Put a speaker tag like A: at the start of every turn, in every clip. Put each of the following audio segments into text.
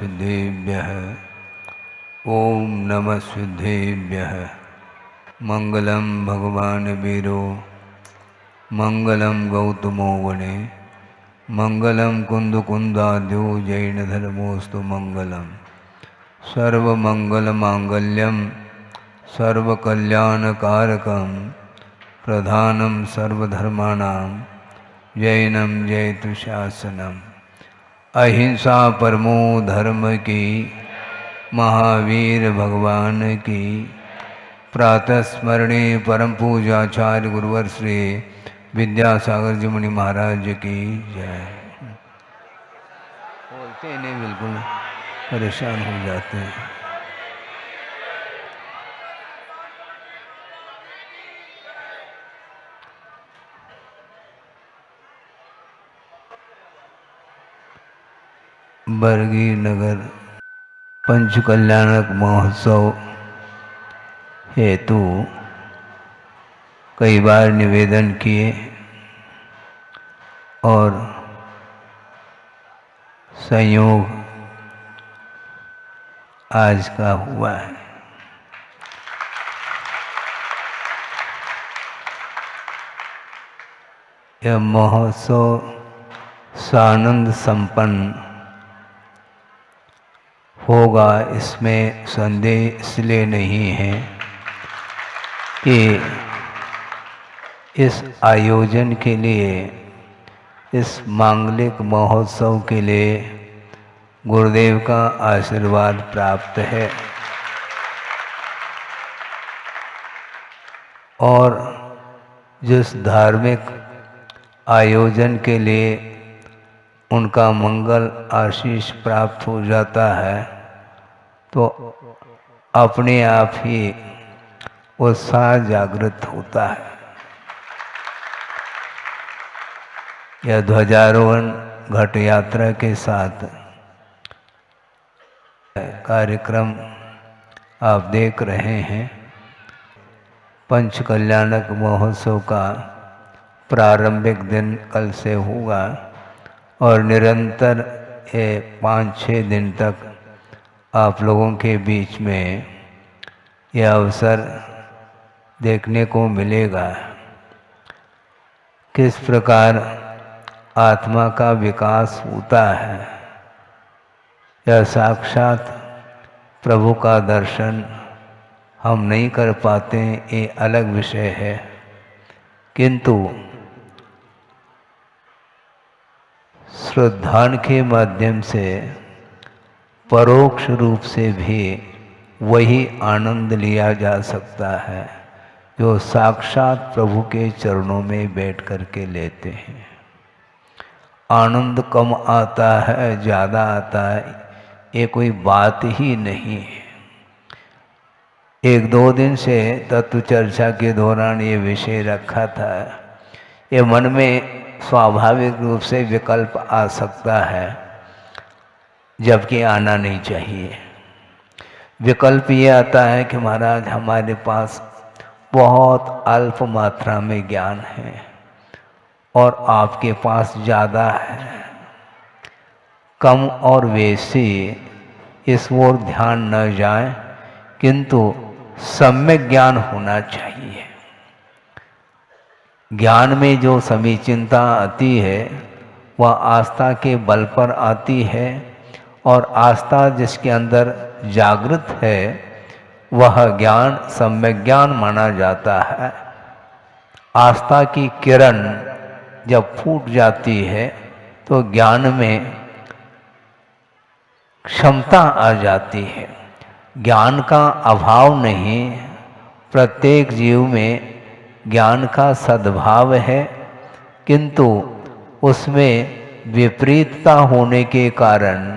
A: सिद्धेभ्यः। ओम नमः सिद्धेभ्यः। मंगलम भगवान वीरो मंगलम गौतमो वने मंगलम कुंदकुंदाद्यो जैन धर्मोस्तु मंगलम सर्वमंगलमांगल्यम सर्वकल्याणकारकम प्रधानम सर्वधर्माणां जैनम जयतु शासनम। अहिंसा परमो धर्म की महावीर भगवान की प्रातः स्मरणे परम पूजाचार्य गुरुवर श्री विद्यासागर जी मुनि महाराज की जय। बोलते नहीं, बिल्कुल परेशान हो जाते हैं। बरगी नगर पंचकल्याणक महोत्सव हेतु कई बार निवेदन किए और संयोग आज का हुआ है। यह महोत्सव सानंद संपन्न होगा, इसमें संदेह इसलिए नहीं है कि इस आयोजन के लिए, इस मांगलिक महोत्सव के लिए गुरुदेव का आशीर्वाद प्राप्त है और जिस धार्मिक आयोजन के लिए उनका मंगल आशीष प्राप्त हो जाता है तो अपने आप ही उत्साह जागृत होता है। यह ध्वजारोहण घट यात्रा के साथ कार्यक्रम आप देख रहे हैं। पंचकल्याणक महोत्सव का प्रारंभिक दिन कल से होगा और निरंतर 5-6 दिन तक आप लोगों के बीच में यह अवसर देखने को मिलेगा किस प्रकार आत्मा का विकास होता है। यह साक्षात प्रभु का दर्शन हम नहीं कर पाते, ये अलग विषय है, किंतु श्रद्धान के माध्यम से परोक्ष रूप से भी वही आनंद लिया जा सकता है जो साक्षात प्रभु के चरणों में बैठ करके लेते हैं। आनंद कम आता है ज़्यादा आता है, ये कोई बात ही नहीं है। 1-2 दिन से तत्व चर्चा के दौरान ये विषय रखा था। ये मन में स्वाभाविक रूप से विकल्प आ सकता है, जबकि आना नहीं चाहिए। विकल्प ये आता है कि महाराज हमारे पास बहुत अल्प मात्रा में ज्ञान है और आपके पास ज़्यादा है। कम और वैसी इस ओर ध्यान न जाए, किंतु सम्यक ज्ञान होना चाहिए। ज्ञान में जो समीचीनता आती है वह आस्था के बल पर आती है और आस्था जिसके अंदर जागृत है वह ज्ञान सम्यक ज्ञान माना जाता है। आस्था की किरण जब फूट जाती है तो ज्ञान में क्षमता आ जाती है। ज्ञान का अभाव नहीं, प्रत्येक जीव में ज्ञान का सद्भाव है, किंतु उसमें विपरीतता होने के कारण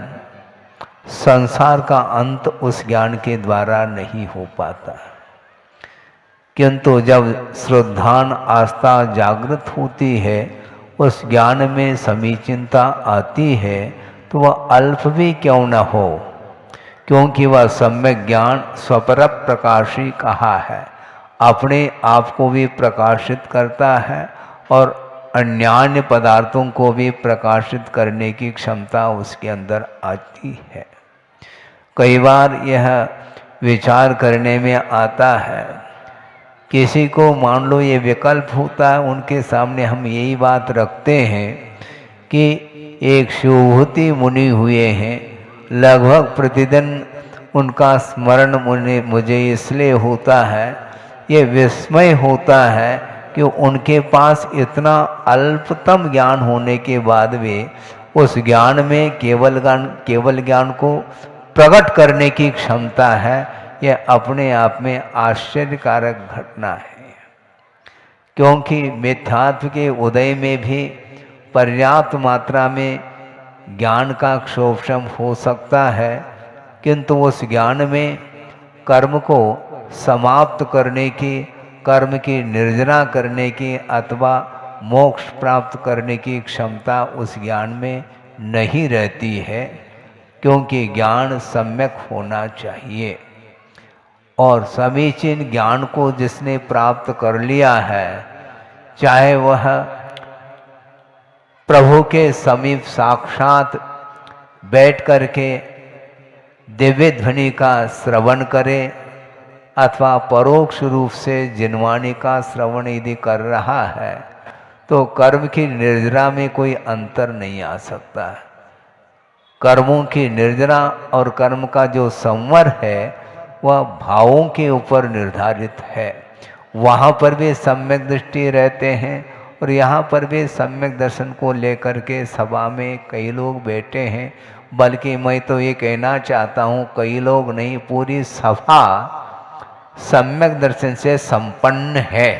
A: संसार का अंत उस ज्ञान के द्वारा नहीं हो पाता। किंतु जब श्रद्धान आस्था जागृत होती है, उस ज्ञान में समीचीनता आती है, तो वह अल्प भी क्यों न हो, क्योंकि वह सम्यक ज्ञान स्वपर प्रकाशी कहा है, अपने आप को भी प्रकाशित करता है और अन्यान्य पदार्थों को भी प्रकाशित करने की क्षमता उसके अंदर आती है। कई बार यह विचार करने में आता है, किसी को मान लो ये विकल्प होता है, उनके सामने हम यही बात रखते हैं कि एक शिवभूति मुनि हुए हैं, लगभग प्रतिदिन उनका स्मरण मुझे इसलिए होता है, ये विस्मय होता है कि उनके पास इतना अल्पतम ज्ञान होने के बाद भी उस ज्ञान में केवल ज्ञान को प्रकट करने की क्षमता है। यह अपने आप में आश्चर्यकारक घटना है, क्योंकि मिथ्यात्व के उदय में भी पर्याप्त मात्रा में ज्ञान का क्षोभम हो सकता है, किंतु उस ज्ञान में कर्म को समाप्त करने की, कर्म की निर्जना करने की अथवा मोक्ष प्राप्त करने की क्षमता उस ज्ञान में नहीं रहती है, क्योंकि ज्ञान सम्यक होना चाहिए। और समीचीन ज्ञान को जिसने प्राप्त कर लिया है, चाहे वह प्रभु के समीप साक्षात बैठ करके दिव्य ध्वनि का श्रवण करे अथवा परोक्ष रूप से जिनवाणी का श्रवण यदि कर रहा है, तो कर्म की निर्जरा में कोई अंतर नहीं आ सकता। कर्मों की निर्जरा और कर्म का जो संवर है वह भावों के ऊपर निर्धारित है। वहाँ पर भी सम्यक दृष्टि रहते हैं और यहाँ पर भी सम्यक दर्शन को लेकर के सभा में कई लोग बैठे हैं। बल्कि मैं तो ये कहना चाहता हूँ, कई लोग नहीं, पूरी सभा सम्यक दर्शन से संपन्न है,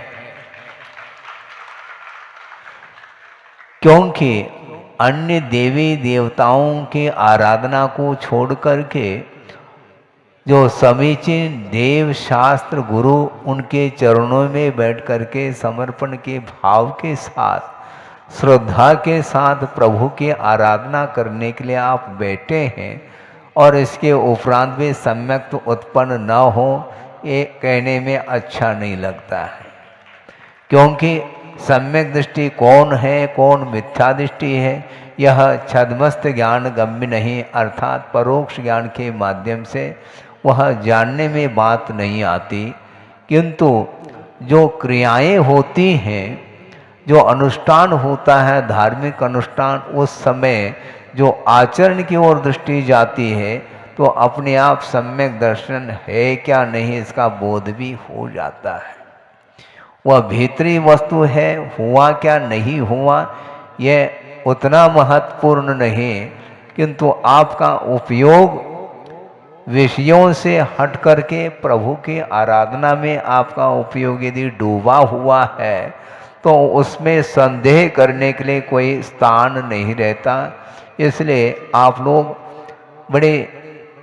A: क्योंकि अन्य देवी देवताओं की आराधना को छोड़ करके जो समीचीन देव शास्त्र गुरु उनके चरणों में बैठ करके समर्पण के भाव के साथ, श्रद्धा के साथ प्रभु की आराधना करने के लिए आप बैठे हैं और इसके उपरांत भी सम्यक तो उत्पन्न न हो, ये कहने में अच्छा नहीं लगता है। क्योंकि सम्यक दृष्टि कौन है, कौन मिथ्या दृष्टि है, यह छद्मस्त ज्ञान गम्य नहीं, अर्थात परोक्ष ज्ञान के माध्यम से वह जानने में बात नहीं आती। किंतु जो क्रियाएं होती हैं, जो अनुष्ठान होता है, धार्मिक अनुष्ठान, उस समय जो आचरण की ओर दृष्टि जाती है, तो अपने आप सम्यक दर्शन है क्या नहीं इसका बोध भी हो जाता है। वह भीतरी वस्तु है, हुआ क्या नहीं हुआ यह उतना महत्वपूर्ण नहीं, किंतु आपका उपयोग विषयों से हट करके प्रभु की आराधना में आपका उपयोग यदि डूबा हुआ है, तो उसमें संदेह करने के लिए कोई स्थान नहीं रहता। इसलिए आप लोग बड़े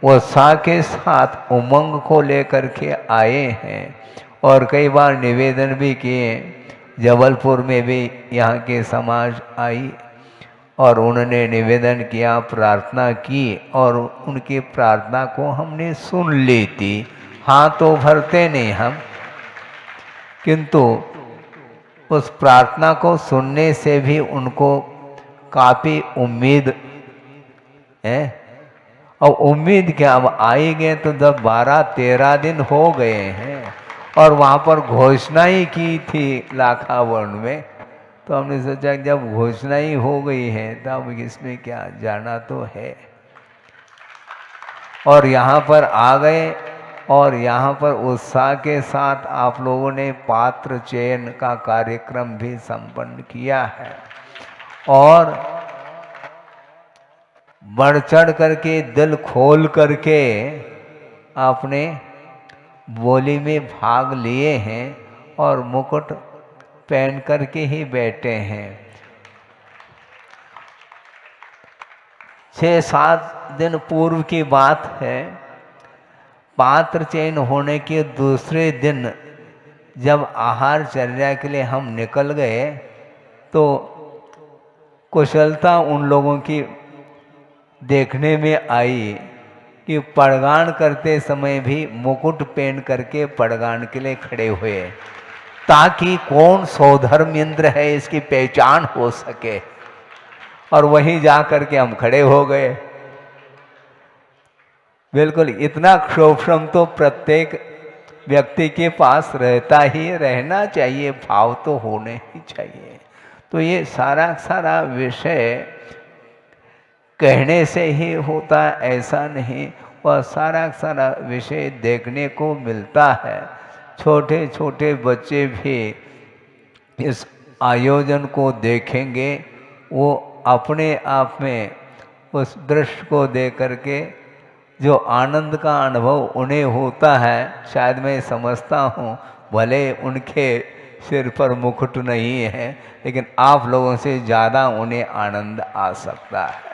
A: उत्साह के साथ उमंग को लेकर के आए हैं और कई बार निवेदन भी किए। जबलपुर में भी यहाँ के समाज आई और उन्होंने निवेदन किया, प्रार्थना की और उनकी प्रार्थना को हमने सुन ली थी। हाँ तो भरते नहीं हम, किंतु उस प्रार्थना को सुनने से भी उनको काफ़ी उम्मीद है। और उम्मीद क्या, अब आई गए तो जब 12-13 दिन हो गए हैं और वहाँ पर घोषणा ही की थी लाखावर्ण में, तो हमने सोचा जब घोषणा ही हो गई है तब इसमें क्या, जाना तो है। और यहाँ पर आ गए और यहाँ पर उत्साह के साथ आप लोगों ने पात्र चयन का कार्यक्रम भी संपन्न किया है और बढ़ चढ़ करके दिल खोल करके आपने बोली में भाग लिए हैं और मुकुट पहन करके ही बैठे हैं। 6-7 दिन पूर्व की बात है, पात्र चयन होने के दूसरे दिन जब आहार चर्या के लिए हम निकल गए, तो कुशलता उन लोगों की देखने में आई कि पड़गान करते समय भी मुकुट पहन करके पड़गान के लिए खड़े हुए, ताकि कौन सौधर्मेंद्र है इसकी पहचान हो सके। और वहीं जा कर के हम खड़े हो गए। बिल्कुल इतना क्षोभम तो प्रत्येक व्यक्ति के पास रहना चाहिए, भाव तो होने ही चाहिए। तो ये सारा सारा विषय कहने से ही होता ऐसा नहीं, वह सारा सारा विषय देखने को मिलता है। छोटे छोटे बच्चे भी इस आयोजन को देखेंगे, वो अपने आप में उस दृश्य को देख करके जो आनंद का अनुभव उन्हें होता है, शायद मैं समझता हूँ, भले उनके सिर पर मुकुट नहीं है, लेकिन आप लोगों से ज़्यादा उन्हें आनंद आ सकता है।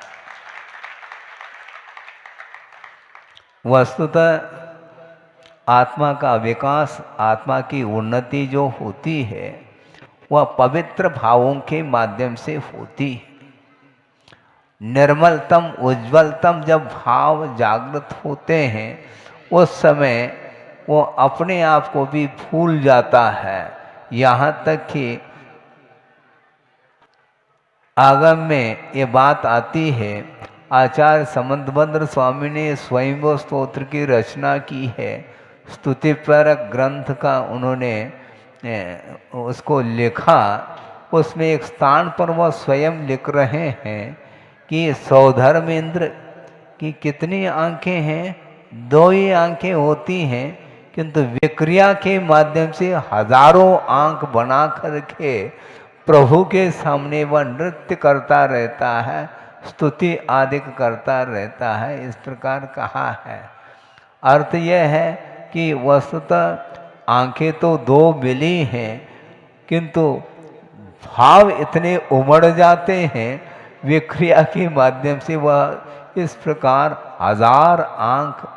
A: वस्तुतः आत्मा का विकास, आत्मा की उन्नति जो होती है, वह पवित्र भावों के माध्यम से होती है। निर्मलतम उज्ज्वलतम जब भाव जागृत होते हैं, उस समय वो अपने आप को भी भूल जाता है। यहाँ तक कि आगम में ये बात आती है, आचार्य समंतभद्र स्वामी ने स्वयंभू स्तोत्र की रचना की है, स्तुतिपरक ग्रंथ का उन्होंने उसको लिखा। उसमें एक स्थान पर वह स्वयं लिख रहे हैं कि सौधर्मेंद्र की कितनी आंखें हैं, 2 ही आंखें होती हैं, किंतु विक्रिया के माध्यम से हजारों आंख बना करके प्रभु के सामने वह नृत्य करता रहता है, स्तुति आदि करता रहता है। इस प्रकार कहा है। अर्थ यह है कि वस्तुतः आंखें तो 2 मिली हैं, किंतु भाव इतने उमड़ जाते हैं विक्रिया के माध्यम से, वह इस प्रकार 1000 आंख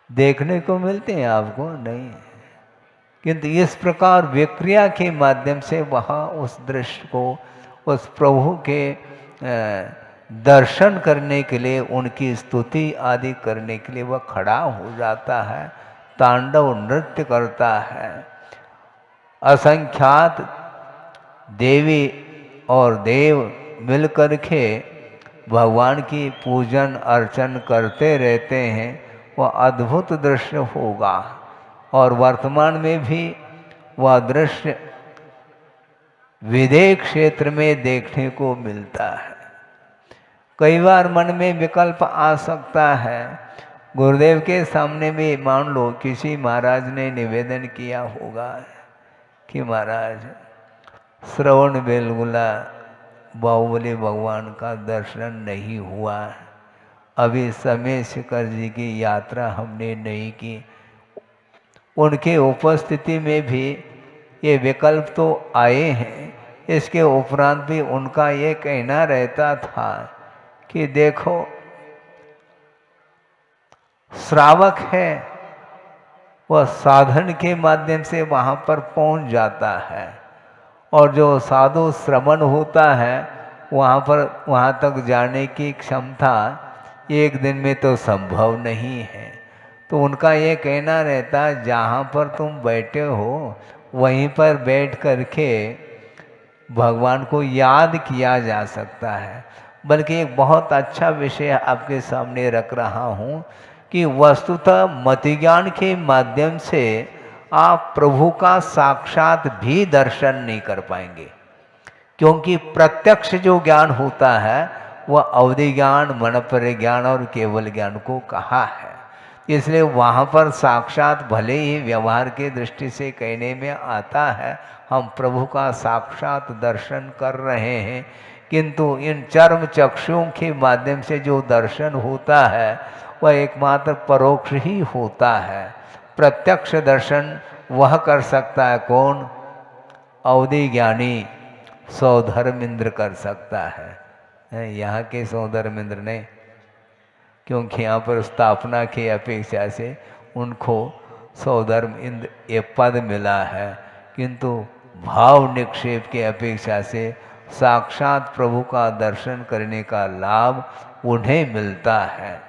A: देखने को मिलते हैं आपको नहीं, किंतु इस प्रकार विक्रिया के माध्यम से वह उस दृश्य को, उस प्रभु के दर्शन करने के लिए, उनकी स्तुति आदि करने के लिए वह खड़ा हो जाता है, तांडव नृत्य करता है। असंख्यात देवी और देव मिलकर के भगवान की पूजन अर्चन करते रहते हैं। वह अद्भुत दृश्य होगा और वर्तमान में भी वह दृश्य विदेह क्षेत्र में देखने को मिलता है। कई बार मन में विकल्प आ सकता है, गुरुदेव के सामने में मान लो किसी महाराज ने निवेदन किया होगा कि महाराज श्रवण बेलगुला बाहुबली भगवान का दर्शन नहीं हुआ, अभी समय शिखर जी की यात्रा हमने नहीं की। उनके उपस्थिति में भी ये विकल्प तो आए हैं। इसके उपरांत भी उनका ये कहना रहता था कि देखो, श्रावक है, वह साधन के माध्यम से वहाँ पर पहुँच जाता है, और जो साधु श्रवण होता है वहाँ तक जाने की क्षमता एक दिन में तो संभव नहीं है। तो उनका ये कहना रहता है, जहाँ पर तुम बैठे हो वहीं पर बैठ करके भगवान को याद किया जा सकता है। बल्कि एक बहुत अच्छा विषय आपके सामने रख रहा हूँ कि वस्तुतः मति ज्ञान के माध्यम से आप प्रभु का साक्षात भी दर्शन नहीं कर पाएंगे, क्योंकि प्रत्यक्ष जो ज्ञान होता है वह अवधि ज्ञान, मनपर ज्ञान और केवल ज्ञान को कहा है। इसलिए वहाँ पर साक्षात भले ही व्यवहार के दृष्टि से कहने में आता है हम प्रभु का साक्षात दर्शन कर रहे हैं, किंतु इन चर्म चक्षुओं के माध्यम से जो दर्शन होता है वह एकमात्र परोक्ष ही होता है। प्रत्यक्ष दर्शन वह कर सकता है कौन? अवधि ज्ञानी सौधर्मेंद्र कर सकता है, यहाँ के सौधर्मेंद्र नहीं, क्योंकि यहाँ पर स्थापना की अपेक्षा से उनको सौधर्मेंद्र ये पद मिला है, किंतु भाव निक्षेप की अपेक्षा से साक्षात प्रभु का दर्शन करने का लाभ उन्हें मिलता है।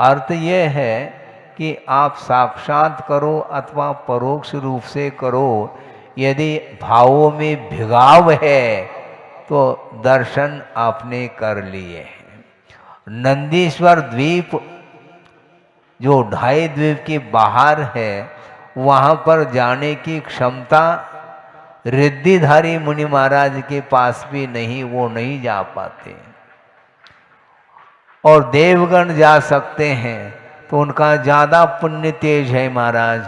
A: अर्थ यह है कि आप साक्षात करो अथवा परोक्ष रूप से करो, यदि भावों में भिगाव है तो दर्शन आपने कर लिए हैं। नंदीश्वर द्वीप जो 2.5 द्वीप के बाहर है, वहाँ पर जाने की क्षमता रिद्धिधारी मुनि महाराज के पास भी नहीं, वो नहीं जा पाते। और देवगण जा सकते हैं तो उनका ज़्यादा पुण्य तेज है महाराज।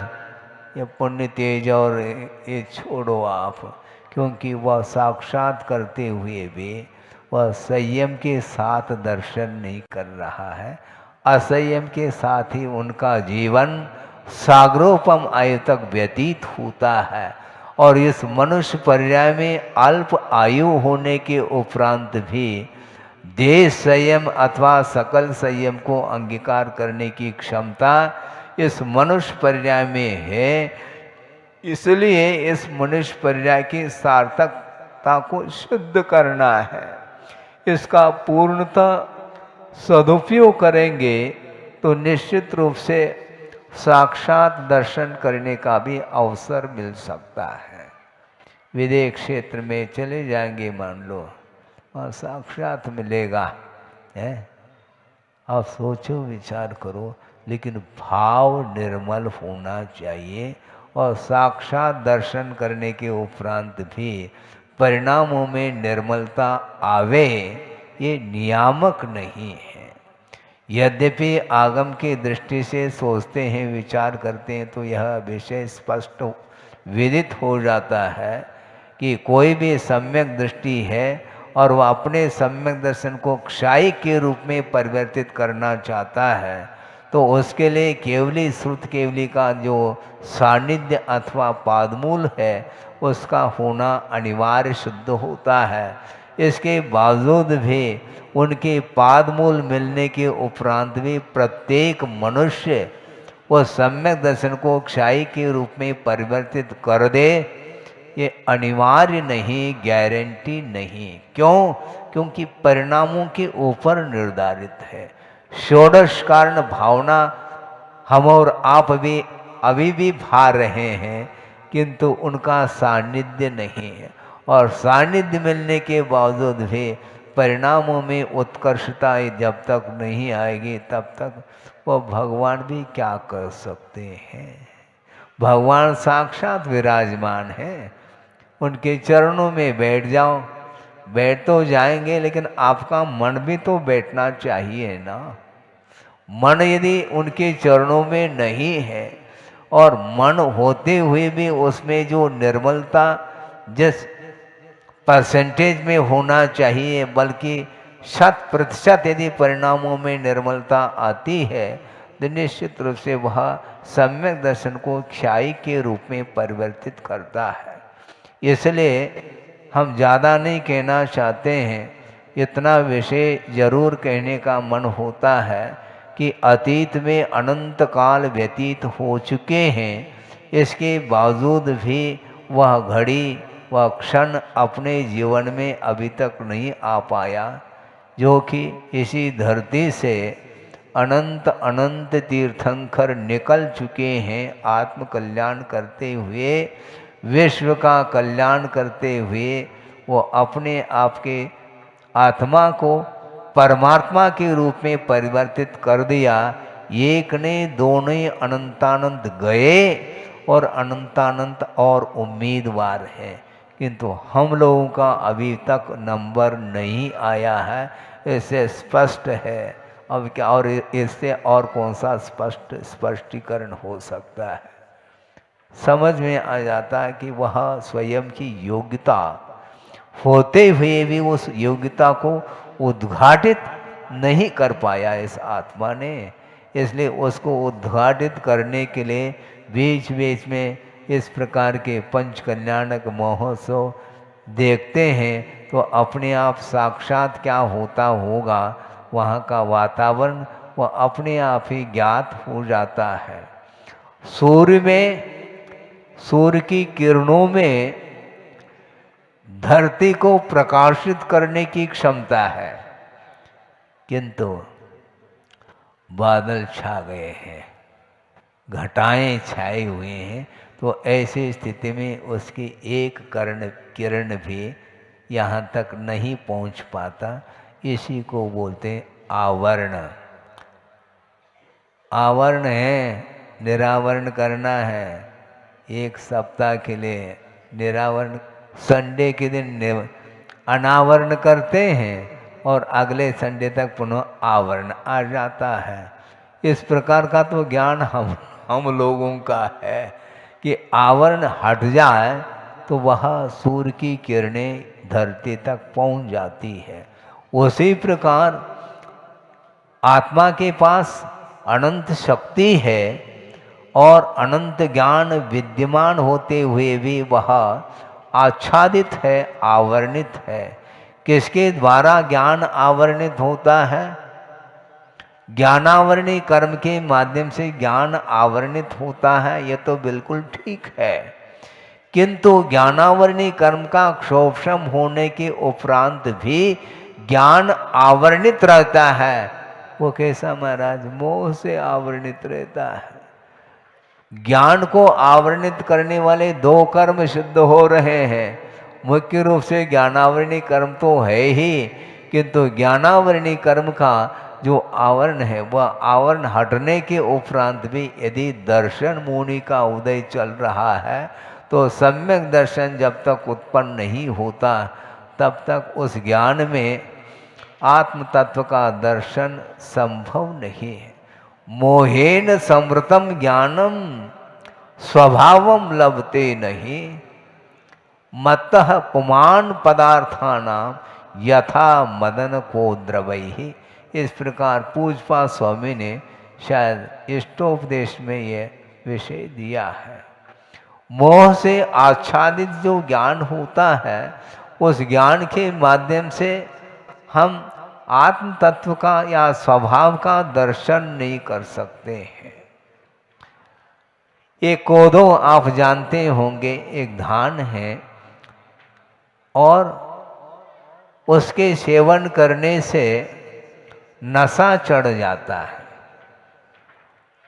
A: ये पुण्य तेज और ये छोड़ो आप, क्योंकि वह साक्षात करते हुए भी वह संयम के साथ दर्शन नहीं कर रहा है। असंयम के साथ ही उनका जीवन सागरोपम आयु तक व्यतीत होता है। और इस मनुष्य पर्याय में अल्प आयु होने के उपरांत भी देश संयम अथवा सकल संयम को अंगीकार करने की क्षमता इस मनुष्य पर्याय में है। इसलिए इस मनुष्य पर्याय की सार्थकता को सिद्ध करना है। इसका पूर्णतः सदुपयोग करेंगे तो निश्चित रूप से साक्षात दर्शन करने का भी अवसर मिल सकता है। विदेश क्षेत्र में चले जाएंगे मान लो और साक्षात मिलेगा है। आप सोचो विचार करो, लेकिन भाव निर्मल होना चाहिए। और साक्षात दर्शन करने के उपरांत भी परिणामों में निर्मलता आवे, ये नियामक नहीं है। यद्यपि आगम की दृष्टि से सोचते हैं, विचार करते हैं तो यह विषय स्पष्ट विदित हो जाता है कि कोई भी सम्यक दृष्टि है और वह अपने सम्यक दर्शन को क्षाई के रूप में परिवर्तित करना चाहता है, तो उसके लिए केवली श्रुत केवली का जो सानिध्य अथवा पादमूल है उसका होना अनिवार्य सिद्ध होता है। इसके बावजूद भी उनके पादमूल मिलने के उपरांत भी प्रत्येक मनुष्य वो सम्यक दर्शन को क्षाई के रूप में परिवर्तित कर दे, ये अनिवार्य नहीं, गारंटी नहीं। क्यों? क्योंकि परिणामों के ऊपर निर्धारित है। षोडश कारण भावना हम और आप भी अभी भी भा रहे हैं, किंतु उनका सानिध्य नहीं है। और सानिध्य मिलने के बावजूद भी परिणामों में उत्कर्षता जब तक नहीं आएगी तब तक वो भगवान भी क्या कर सकते हैं। भगवान साक्षात विराजमान है, उनके चरणों में बैठ जाओ। बैठ तो जाएंगे, लेकिन आपका मन भी तो बैठना चाहिए ना। मन यदि उनके चरणों में नहीं है और मन होते हुए भी उसमें जो निर्मलता जिस परसेंटेज में होना चाहिए, बल्कि 100% यदि परिणामों में निर्मलता आती है तो निश्चित रूप से वह सम्यक दर्शन को क्षाई के रूप में परिवर्तित करता है। इसलिए हम ज़्यादा नहीं कहना चाहते हैं, इतना विषय जरूर कहने का मन होता है कि अतीत में अनंत काल व्यतीत हो चुके हैं, इसके बावजूद भी वह घड़ी वह क्षण अपने जीवन में अभी तक नहीं आ पाया, जो कि इसी धरती से अनंत अनंत तीर्थंकर निकल चुके हैं आत्म कल्याण करते हुए, विश्व का कल्याण करते हुए। वो अपने आप के आत्मा को परमात्मा के रूप में परिवर्तित कर दिया। एक ने दोनों अनंतानंत गए और अनंतानंत और उम्मीदवार है, किंतु हम लोगों का अभी तक नंबर नहीं आया है। इससे स्पष्ट है, अब क्या और इससे और कौन सा स्पष्टीकरण हो सकता है। समझ में आ जाता है कि वह स्वयं की योग्यता होते हुए भी उस योग्यता को उद्घाटित नहीं कर पाया इस आत्मा ने। इसलिए उसको उद्घाटित करने के लिए बीच बीच में इस प्रकार के पंच कल्याणक महोत्सव देखते हैं तो अपने आप साक्षात क्या होता होगा, वहाँ का वातावरण वह अपने आप ही ज्ञात हो जाता है। सूर्य की किरणों में धरती को प्रकाशित करने की क्षमता है, किंतु बादल छा गए हैं, घटाएं छाए हुए हैं, तो ऐसी स्थिति में उसकी एक किरण भी यहाँ तक नहीं पहुँच पाता। इसी को बोलते हैं आवरण, आवरण है, निरावरण करना है। एक सप्ताह के लिए निरावरण, संडे के दिन अनावरण करते हैं और अगले संडे तक पुनः आवरण आ जाता है। इस प्रकार का तो ज्ञान हम लोगों का है कि आवरण हट जाए तो वह सूर्य की किरणें धरती तक पहुंच जाती है। उसी प्रकार आत्मा के पास अनंत शक्ति है और अनंत ज्ञान विद्यमान होते हुए भी वह आच्छादित है, आवरणित है। किसके द्वारा ज्ञान आवरणित होता है? ज्ञानावरणी कर्म के माध्यम से ज्ञान आवरणित होता है, यह तो बिल्कुल ठीक है। किंतु ज्ञानावरणी कर्म का क्षोभशम होने के उपरांत भी ज्ञान आवरणित रहता है। वो कैसा महाराज? मोह से आवरणित रहता है। ज्ञान को आवरणित करने वाले दो कर्म सिद्ध हो रहे हैं। मुख्य रूप से ज्ञानावरणी कर्म तो है ही, किंतु ज्ञानावरणी कर्म का जो आवरण है वह आवरण हटने के उपरांत भी यदि दर्शन मुनि का उदय चल रहा है तो सम्यक दर्शन जब तक उत्पन्न नहीं होता तब तक उस ज्ञान में आत्म तत्व का दर्शन संभव नहीं है। मोहेन समृतम ज्ञानम स्वभावम लभते नहीं, मतः पुमान पदार्थानाम यथा मदन को द्रवैहि। इस प्रकार पूजपा स्वामी ने शायद इष्टोपदेश में यह विषय दिया है। मोह से आच्छादित जो ज्ञान होता है उस ज्ञान के माध्यम से हम आत्म तत्व का या स्वभाव का दर्शन नहीं कर सकते हैं। एक कोदो आप जानते होंगे, एक धान है और उसके सेवन करने से नशा चढ़ जाता है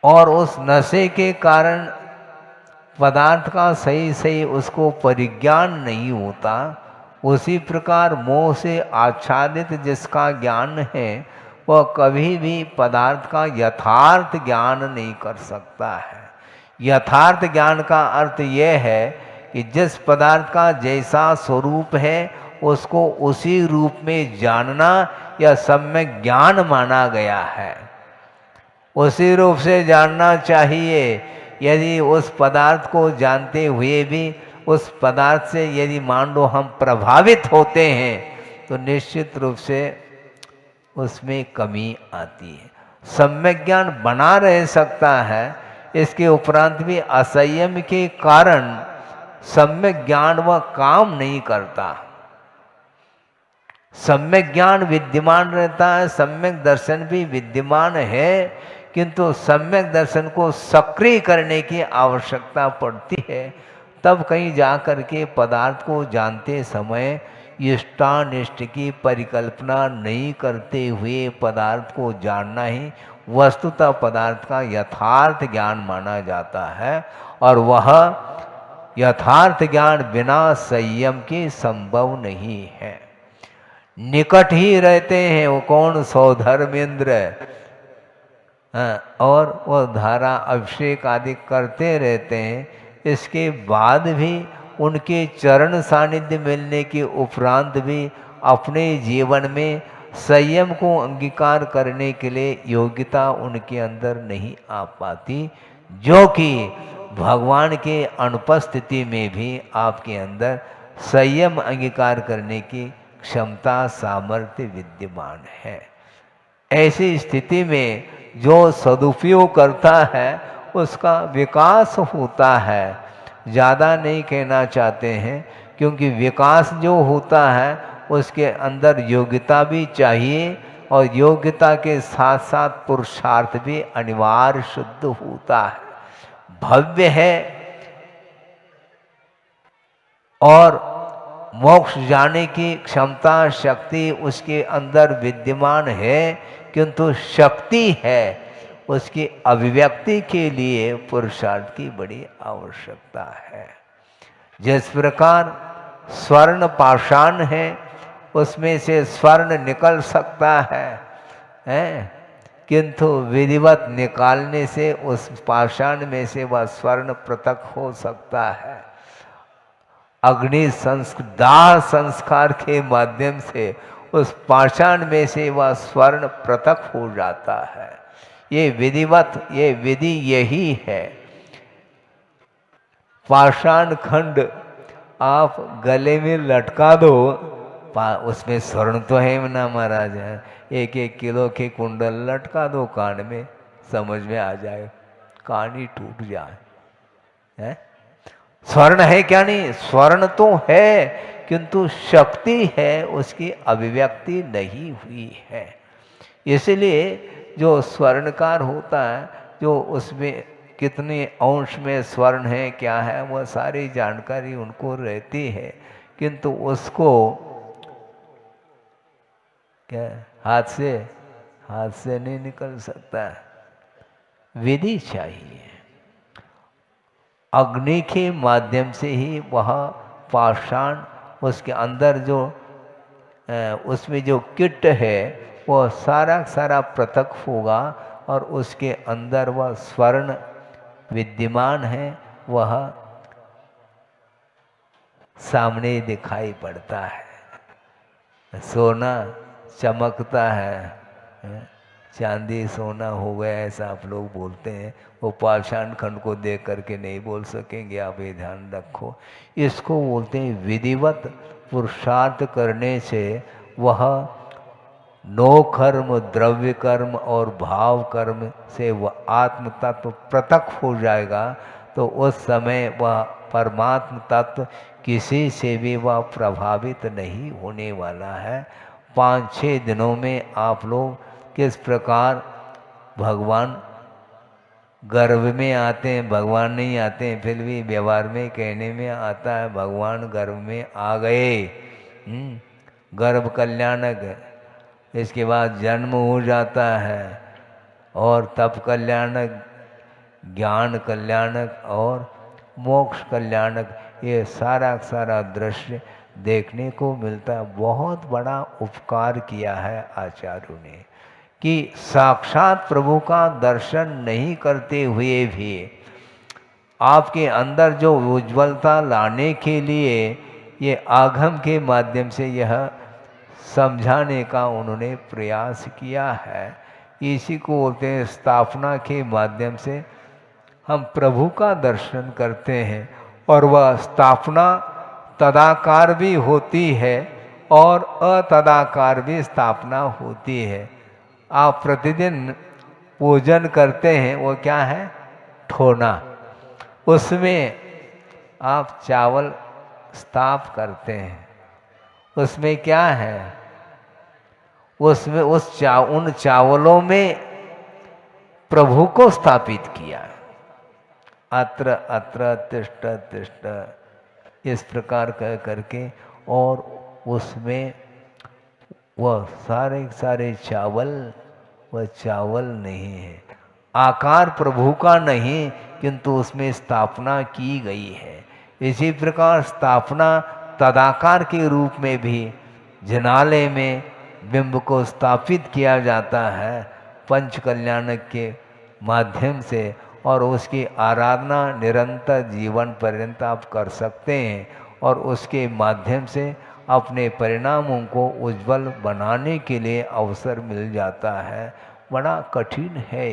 A: और उस नशे के कारण पदार्थ का सही सही उसको परिज्ञान नहीं होता। उसी प्रकार मोह से आच्छादित जिसका ज्ञान है वह कभी भी पदार्थ का यथार्थ ज्ञान नहीं कर सकता है। यथार्थ ज्ञान का अर्थ यह है कि जिस पदार्थ का जैसा स्वरूप है उसको उसी रूप में जानना यह सम्यक ज्ञान माना गया है। उसी रूप से जानना चाहिए। यदि उस पदार्थ को जानते हुए भी उस पदार्थ से यदि मान लो हम प्रभावित होते हैं तो निश्चित रूप से उसमें कमी आती है। सम्यक ज्ञान बना रह सकता है, इसके उपरांत भी असंयम के कारण सम्यक ज्ञान वह काम नहीं करता। सम्यक ज्ञान विद्यमान रहता है, सम्यक दर्शन भी विद्यमान है, किंतु सम्यक दर्शन को सक्रिय करने की आवश्यकता पड़ती है। तब कहीं जा कर के पदार्थ को जानते समय इष्टानिष्ट की परिकल्पना नहीं करते हुए पदार्थ को जानना ही वस्तुतः पदार्थ का यथार्थ ज्ञान माना जाता है। और वह यथार्थ ज्ञान बिना संयम के संभव नहीं है। निकट ही रहते हैं वो कौन? सौधर्मेंद्र। और वह धारा अभिषेक आदि करते रहते हैं। इसके बाद भी उनके चरण सानिध्य मिलने के उपरांत भी अपने जीवन में संयम को अंगीकार करने के लिए योग्यता उनके अंदर नहीं आ पाती, जो कि भगवान के अनुपस्थिति में भी आपके अंदर संयम अंगीकार करने की क्षमता सामर्थ्य विद्यमान है। ऐसी स्थिति में जो सदुपयोग करता है उसका विकास होता है। ज़्यादा नहीं कहना चाहते हैं, क्योंकि विकास जो होता है उसके अंदर योग्यता भी चाहिए और योग्यता के साथ साथ पुरुषार्थ भी अनिवार्य शुद्ध होता है। भव्य है और मोक्ष जाने की क्षमता शक्ति उसके अंदर विद्यमान है, किंतु शक्ति है उसकी अभिव्यक्ति के लिए पुरुषार्थ की बड़ी आवश्यकता है। जिस प्रकार स्वर्ण पाषाण है उसमें से स्वर्ण निकल सकता है, है, किंतु विधिवत निकालने से उस पाषाण में से वह स्वर्ण पृथक हो सकता है। अग्नि दाह संस्कार के माध्यम से उस पाषाण में से वह स्वर्ण पृथक हो जाता है। ये विधिवत, ये विधि यही है। पाषाण खंड आप गले में लटका दो, उसमें स्वर्ण तो है ना महाराज, है 1-1 किलो के कुंडल लटका दो कान में, समझ में आ जाए, कान ही टूट जाए। है स्वर्ण है क्या? नहीं, स्वर्ण तो है, किंतु शक्ति है, उसकी अभिव्यक्ति नहीं हुई है। इसलिए जो स्वर्णकार होता है, जो उसमें कितने अंश में स्वर्ण है क्या है, वह सारी जानकारी उनको रहती है, किंतु उसको क्या हाथ से नहीं निकल सकता, विधि चाहिए। अग्नि के माध्यम से ही वह पाषाण, उसके अंदर जो उसमें जो किट है वह सारा पृथक होगा, और उसके अंदर वह स्वर्ण विद्यमान है, वह सामने दिखाई पड़ता है। सोना चमकता है, चांदी सोना हो गया ऐसा आप लोग बोलते हैं, वो पाषाण खंड को देख करके नहीं बोल सकेंगे, आप ये ध्यान रखो। इसको बोलते हैं विधिवत पुरुषार्थ करने से वह नो कर्म, द्रव्य कर्म और भाव कर्म से वह आत्म तत्व पृथक हो जाएगा। तो उस समय वह परमात्म तत्व किसी से भी वह प्रभावित नहीं होने वाला है। 5-6 दिनों में आप लोग किस प्रकार भगवान गर्भ में आते हैं, भगवान नहीं आते हैं, फिर भी व्यवहार में कहने में आता है भगवान गर्भ में आ गए। गर्भ कल्याणक है, इसके बाद जन्म हो जाता है, और तप कल्याणक, ज्ञान कल्याणक और मोक्ष कल्याणक, ये सारा दृश्य देखने को मिलता है। बहुत बड़ा उपकार किया है आचार्यों ने कि साक्षात प्रभु का दर्शन नहीं करते हुए भी आपके अंदर जो उज्ज्वलता लाने के लिए ये आगम के माध्यम से यह समझाने का उन्होंने प्रयास किया है। इसी को बोलते हैं स्थापना के माध्यम से हम प्रभु का दर्शन करते हैं, और वह स्थापना तदाकार भी होती है और अतदाकार भी स्थापना होती है। आप प्रतिदिन पूजन करते हैं, वो क्या है? ठोना। उसमें आप चावल स्थाप करते हैं, उसमें क्या है? उसमें उन चावलों में प्रभु को स्थापित किया। अत्र अत्र तिष्ठ तिष्ठ, इस प्रकार कह करके, और उसमें वह सारे चावल, वह चावल नहीं है, आकार प्रभु का नहीं, किंतु उसमें स्थापना की गई है। इसी प्रकार स्थापना तदाकार के रूप में भी जनालय में बिंब को स्थापित किया जाता है पंच कल्याणक के माध्यम से, और उसकी आराधना निरंतर जीवन पर्यंत आप कर सकते हैं, और उसके माध्यम से अपने परिणामों को उज्जवल बनाने के लिए अवसर मिल जाता है। बड़ा कठिन है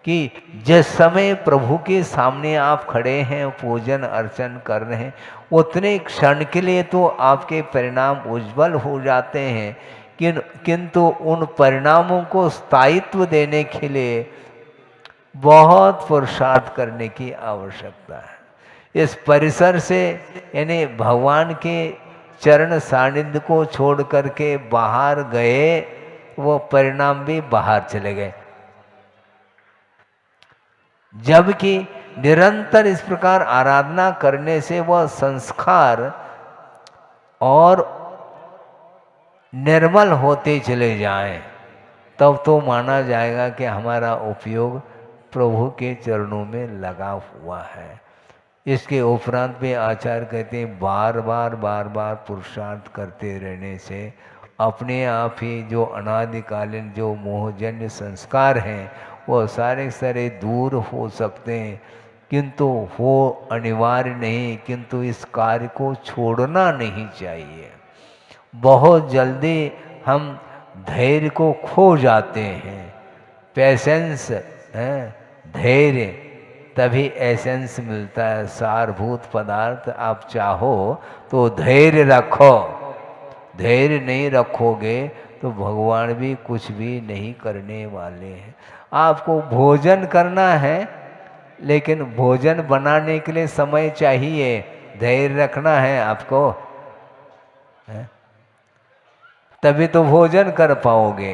A: कि जिस समय प्रभु के सामने आप खड़े हैं, पूजन अर्चन कर रहे हैं, उतने क्षण के लिए तो आपके परिणाम उज्जवल हो जाते हैं, किंतु उन परिणामों को स्थायित्व देने के लिए बहुत पुरुषार्थ करने की आवश्यकता है। इस परिसर से, यानी भगवान के चरण सानिध्य को छोड़ करके बाहर गए, वो परिणाम भी बाहर चले गए। जबकि निरंतर इस प्रकार आराधना करने से वह संस्कार और निर्मल होते चले जाएं, तब तो माना जाएगा कि हमारा उपयोग प्रभु के चरणों में लगा हुआ है। इसके उपरांत में आचार्य कहते हैं बार बार पुरुषार्थ करते रहने से अपने आप ही जो अनादिकालीन जो मोहजन्य संस्कार हैं वो सारे सारे दूर हो सकते हैं, किंतु वो अनिवार्य नहीं, किंतु इस कार्य को छोड़ना नहीं चाहिए। बहुत जल्दी हम धैर्य को खो जाते हैं। पेशेंस है, धैर्य, तभी एसेंस मिलता है, सारभूत पदार्थ। आप चाहो तो धैर्य रखो, धैर्य नहीं रखोगे तो भगवान भी कुछ भी नहीं करने वाले हैं। आपको भोजन करना है, लेकिन भोजन बनाने के लिए समय चाहिए, धैर्य रखना है आपको, है? तभी तो भोजन कर पाओगे।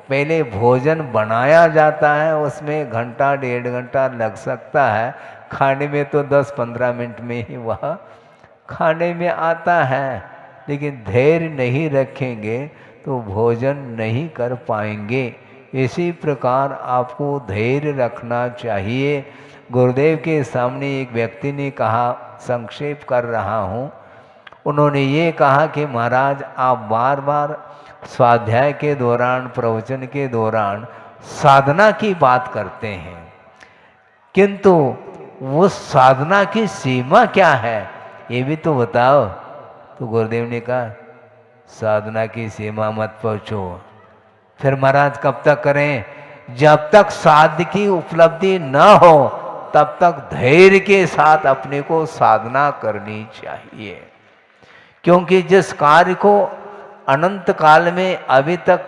A: पहले भोजन बनाया जाता है, उसमें घंटा 1.5 घंटा लग सकता है, खाने में तो 10-15 मिनट में ही वह खाने में आता है। लेकिन धैर्य नहीं रखेंगे तो भोजन नहीं कर पाएंगे। इसी प्रकार आपको धैर्य रखना चाहिए। गुरुदेव के सामने एक व्यक्ति ने कहा, संक्षेप कर रहा हूँ, उन्होंने ये कहा कि महाराज आप बार बार स्वाध्याय के दौरान, प्रवचन के दौरान साधना की बात करते हैं, किंतु वो साधना की सीमा क्या है ये भी तो बताओ। तो गुरुदेव ने कहा साधना की सीमा मत पूछो। फिर महाराज कब तक करें? जब तक साध्य की उपलब्धि न हो तब तक धैर्य के साथ अपने को साधना करनी चाहिए। क्योंकि जिस कार्य को अनंत काल में अभी तक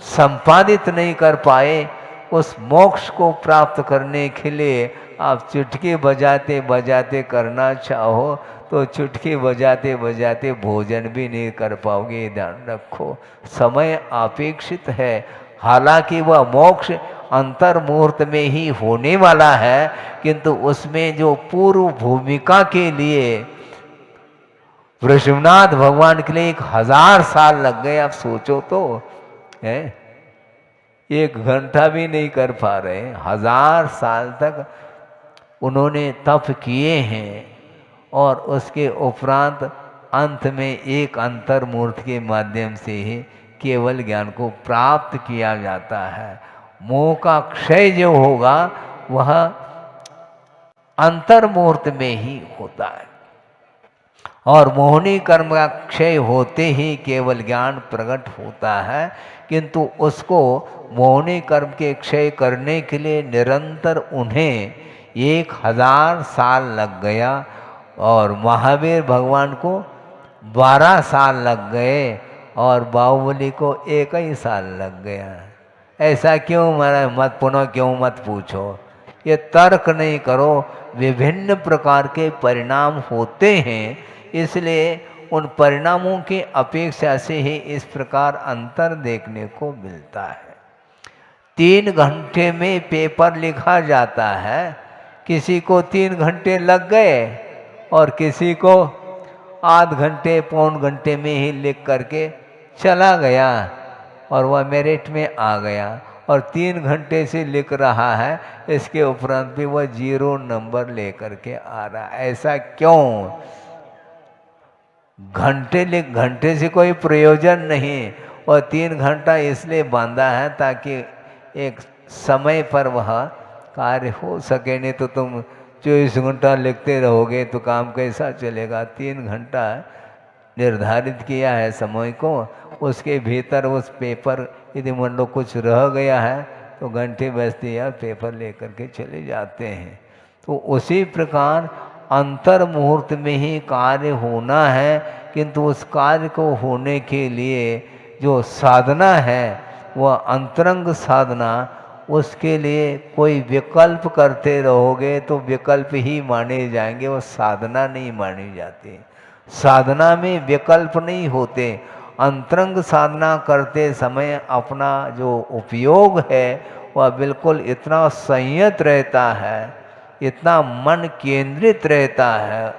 A: संपादित नहीं कर पाए, उस मोक्ष को प्राप्त करने के लिए आप चुटकी बजाते बजाते करना चाहो तो चुटकी बजाते बजाते भोजन भी नहीं कर पाओगे। ध्यान रखो, समय अपेक्षित है। हालांकि वह मोक्ष अंतर मुहूर्त में ही होने वाला है, किंतु उसमें जो पूर्व भूमिका के लिए वृषभनाथ भगवान के लिए 1000 साल लग गए। आप सोचो तो, है 1 घंटा भी नहीं कर पा रहे, 1000 साल तक उन्होंने तप किए हैं। और उसके उपरांत अंत में एक अंतर्मूर्त के माध्यम से ही केवल ज्ञान को प्राप्त किया जाता है। मोह का क्षय जो होगा वह अंतर्मूर्त में ही होता है, और मोहनी कर्म का क्षय होते ही केवल ज्ञान प्रकट होता है। किंतु उसको मोहनी कर्म के क्षय करने के लिए निरंतर उन्हें 1000 साल लग गया, और महावीर भगवान को 12 साल लग गए, और बाहुबली को 1 ही साल लग गया। ऐसा क्यों? मत पुनः क्यों मत पूछो, ये तर्क नहीं करो। विभिन्न प्रकार के परिणाम होते हैं, इसलिए उन परिणामों की अपेक्षा से ही इस प्रकार अंतर देखने को मिलता है। 3 घंटे में पेपर लिखा जाता है, किसी को 3 घंटे लग गए और किसी को आध घंटे पौन घंटे में ही लिख करके चला गया और वह मेरिट में आ गया। और 3 घंटे से लिख रहा है, इसके उपरांत भी वह 0 नंबर लेकर के आ रहा है। ऐसा क्यों? घंटे से कोई प्रयोजन नहीं, और 3 घंटा इसलिए बांधा है ताकि एक समय पर वह कार्य हो सके। नहीं तो तुम 24 घंटा लिखते रहोगे तो काम कैसा चलेगा? 3 घंटा निर्धारित किया है समय को, उसके भीतर उस पेपर यदि मान लो कुछ रह गया है तो घंटे बजती है, पेपर लेकर के चले जाते हैं। तो उसी प्रकार अंतर मुहूर्त में ही कार्य होना है, किंतु उस कार्य को होने के लिए जो साधना है वह अंतरंग साधना, उसके लिए कोई विकल्प करते रहोगे तो विकल्प ही माने जाएंगे, वो साधना नहीं मानी जाती। साधना में विकल्प नहीं होते। अंतरंग साधना करते समय अपना जो उपयोग है वह बिल्कुल इतना संयत रहता है, इतना मन केंद्रित रहता है,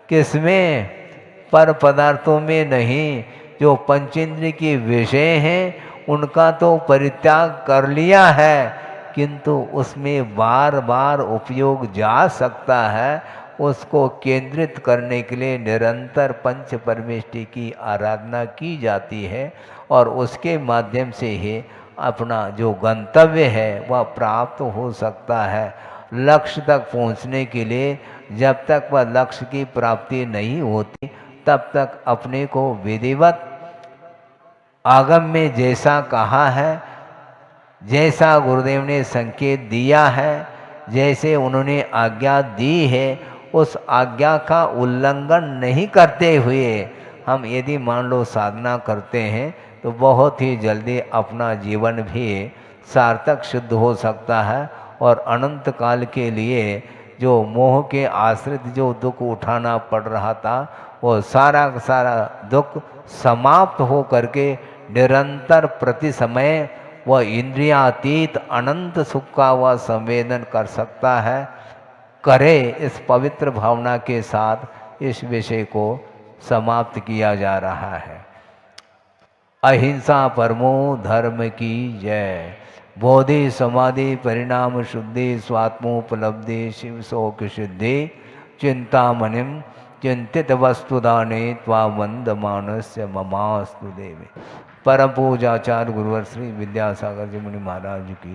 A: किसमें? पर पदार्थों में नहीं। जो पंचेंद्रिय के विषय हैं उनका तो परित्याग कर लिया है, किंतु उसमें बार बार उपयोग जा सकता है। उसको केंद्रित करने के लिए निरंतर पंच परमेष्टि की आराधना की जाती है और उसके माध्यम से ही अपना जो गंतव्य है वह प्राप्त हो सकता है। लक्ष्य तक पहुंचने के लिए जब तक वह लक्ष्य की प्राप्ति नहीं होती तब तक अपने को विधिवत आगम में जैसा कहा है, जैसा गुरुदेव ने संकेत दिया है, जैसे उन्होंने आज्ञा दी है, उस आज्ञा का उल्लंघन नहीं करते हुए हम यदि मान लो साधना करते हैं तो बहुत ही जल्दी अपना जीवन भी सार्थक सिद्ध हो सकता है और अनंत काल के लिए जो मोह के आश्रित जो दुख उठाना पड़ रहा था वो सारा का सारा दुख समाप्त हो करके निरंतर प्रति समय वह इंद्रियातीत अनंत सुख का वह संवेदन कर सकता है। करे इस पवित्र भावना के साथ इस विषय को समाप्त किया जा रहा है। अहिंसा परमो धर्म की जय। बोधि समाधि परिणाम शुद्धि स्वात्मोपलब्धि शिव शोक सिद्धि चिंतामणिम चिंतित वस्तुदाने त्वा वंद मानस्य ममास्तु देवे। परम पूजाचार्य गुरुवर श्री विद्यासागर जी मुनि महाराज की।